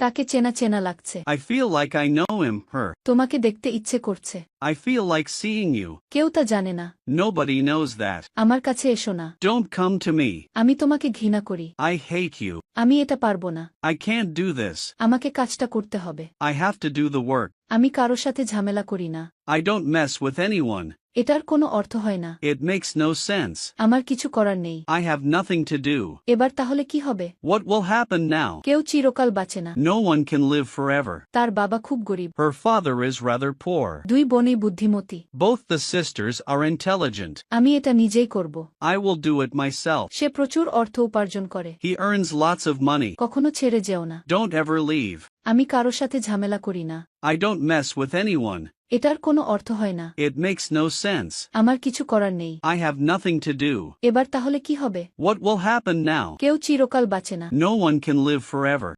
তাকে চেনা চেনা লাগছে। I feel like I know him, her. তোমাকে দেখতে ইচ্ছে করছে। I feel like seeing you. কেউ তা জানে না। Nobody knows that. আমার কাছে এসো না। Don't come to me. আমি তোমাকে ঘৃণা করি। I hate you. আমি এটা পারবো না। I can't do this. আমাকে কাজটা করতে হবে। I have to do the work. আমি কারো সাথে ঝামেলা করি না। I don't mess with anyone. এটার কোনো অর্থ হয় না। It makes no sense. আমার কিছু করার নেই। I have nothing to do. এবার তাহলে কি হবে? What will happen now? কেউ চিরকাল বাঁচে না। No one can live forever. তার বাবা খুব গরিব। Her father is rather poor. দুই বোনই বুদ্ধিমতী। Both the sisters are intelligent. আমি এটা নিজেই করব। I will do it myself. সে প্রচুর অর্থ উপার্জন করে। He earns lots of money. কখনো ছেড়ে যেও না। Don't ever leave. আমি কারো সাথে ঝামেলা করি না। I don't mess with anyone. এটার কোনো অর্থ হয় না। It makes no sense. আমার কিছু করার নেই। I have nothing to do. এবার তাহলে কি হবে? What will happen now? কেউ চিরকাল বাঁচে না। No one can live forever.